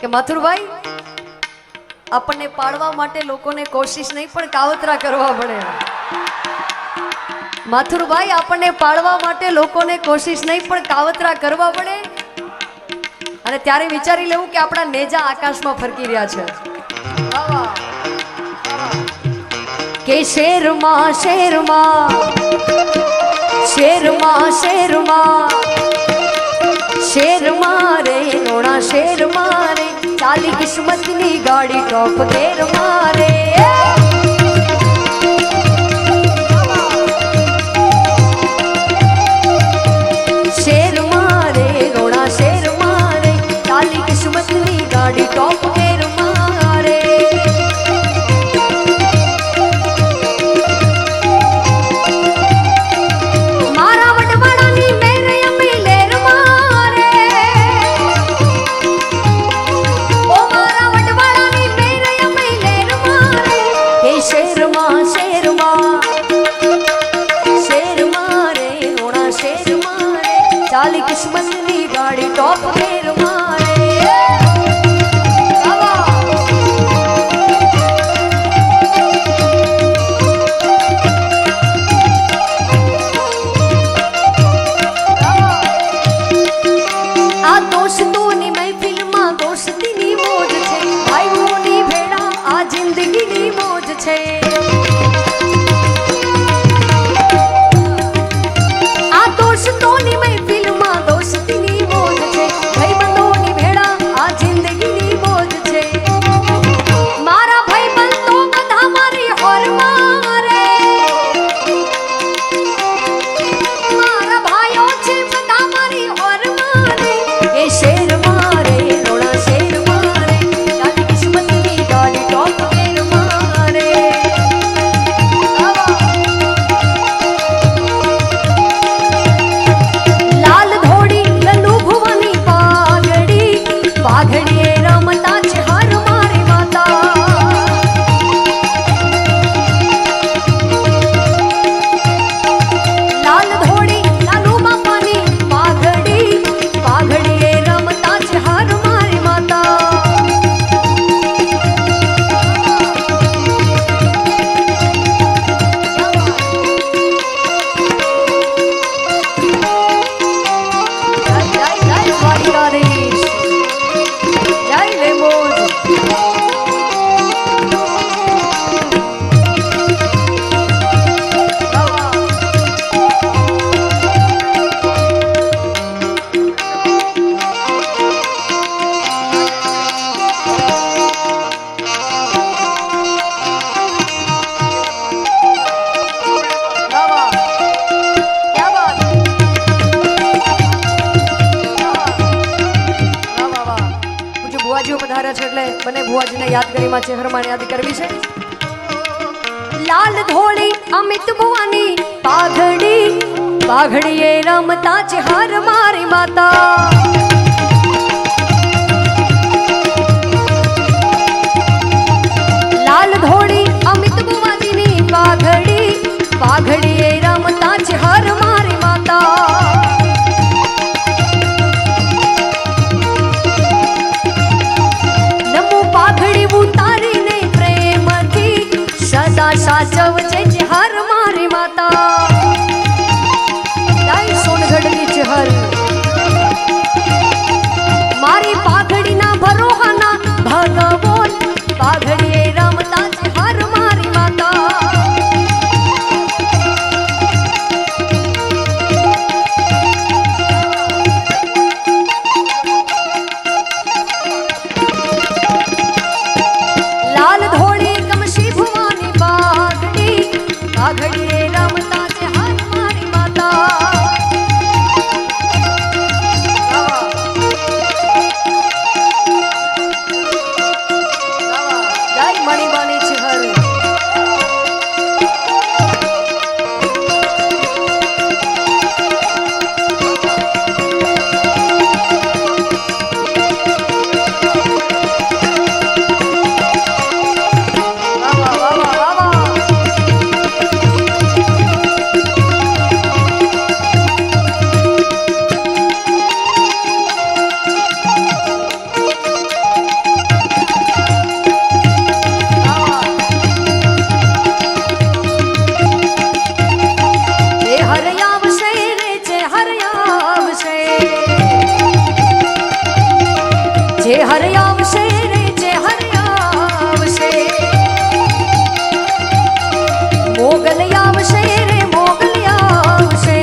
કે મથુરભાઈ આપણને પાડવા માટે લોકોને કોશિશ નહીં પણ કાવતરા કરવા પડે। મથુરભાઈ આપણને પાડવા માટે લોકોને કોશિશ નહીં પણ કાવતરા કરવા પડે। અને ત્યારે વિચારી લેવું કે આપણા નેજા આકાશમાં ફરકી રહ્યા છે કે શેરમાં શેરમાં શેરમાં શેરમાં શેરમાં રે નોણા શેરમાં રે ચાલી કિસ્મતની ગાડી ટોપ ઘેર મારે। શેરમાં રે નોણા શેરમાં રે ચાલી કિસ્મતની ગાડી ટોપ ઘેર મારે। મારા વડવાડાની મેર અમે લેર મારે ઓ મારા વડવાડાની મેર અમે લેર મારે હે શેરમાં શેરમાં શેરમાં રે નોણા શેરમાં રે ચાલી કિસ્મતની ગાડી ટોપ ઘેર મારે। દોસ્તોની મહેફિલમાં દોસ્તીની મોજ છે ભાઈઓની ભેળા આ જિંદગીની મોજ છે। આ દોસ્તોની મહેફિલમાં દોસ્તીની મોજ છે ભાઈબંધોની ભેળા આ જિંદગીની મોજ છે। મારા ભાઈબંધો બધા મારી હોર મારે મારા ભાઈઓ છે બધા મારી હોર મારે એ શેર મારે રોણા શેર મારે ચાલી કિસ્મતની ગાડી ટોપ ઘેર મારે। લાલ ધોળી લલ્લુ ભુવાની પાઘડી પાઘડીએ રમતા છે હર મારી માતા। લાલ ધોળી લાલુ બાપાની પાઘડી પાઘડીએ રમતા છે હર મારી માતા। જય જય જય દ્વારિકાધીશ જય લેમોજ। એટલે મને ભુવાજીને યાદ કરી માં ચહેરમાં યાદ કરવી છે। લાલ ધોળી અમિત ભુવાની પાઘડી પાઘડીએ રમતા છે હર મારી માતા। લાલ ધોળી અમિત ભુવાજીની પાઘડી પાઘડીએ રમતા છે હર મારી માતા। પાઘડી ઉતારીને પ્રેમથી સદા સાચવજે છે હર મારી માતા। જય સોનગઢની ચહર મારી પાઘડીના ભરોહાના ભગવાન પાઘડીએ રમતા છે હર મારી માતા। લાલ ધોળી કમશી ભુવાની પાઘડી પાઘડીએ રમતા છે હર મારી માતા। જય મણિબાની ચહર જે હરે આવશે રે જે હરે આવશે મોગલ આવશે રે મોગલ આવશે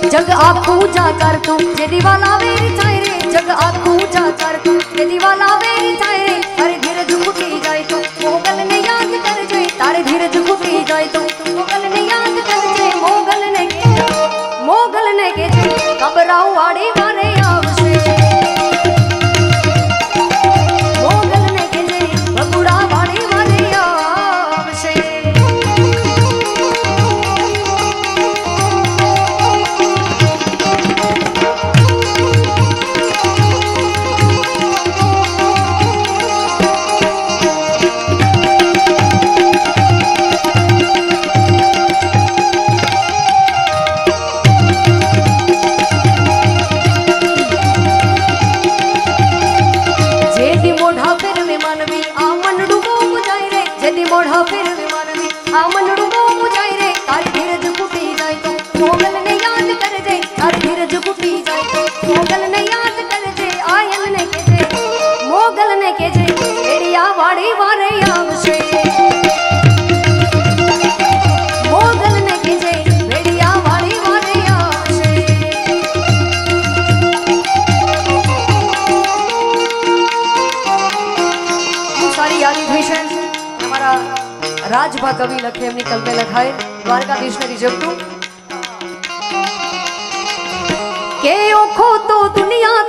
જગ આખું જાકર તું જે દિવાલા વેરી થાય રે જગ આખું જાકર તું જે દિવાલા વેરી થાય રે અરે ધીરજ ફૂટી જાય તો મોગલ ને યાદ કરજે તારે ધીરજ ફૂટી જાય તો મોગલ ને યાદ કરજે મોગલ ને કેજે કબરાઉ વાડી મારે આવશે મોગલ ને કેજે બગુડા વાડી મારે આવશે મોઢા ફેરવે માનવી આ મનડું બહુ જાય રે તારી ધીરજ ફૂટી જાય તો મોગલ ને યાદ કરજે તારી ધીરજ ફૂટી જાય તો મોગલ ને યાદ કરજે આયલ ને કેજે મોગલ ને કેજે એડિયા વાડી વારે આવશે મોગલ ને કેજે એડિયા વાડી વારે આવશે સારી યાદી થઈ છે રાજભા કવિ લખે એમની કલ્પે લખાય દ્વારકાધીશ ને રીઝવતું કે ઓખો તો દુનિયા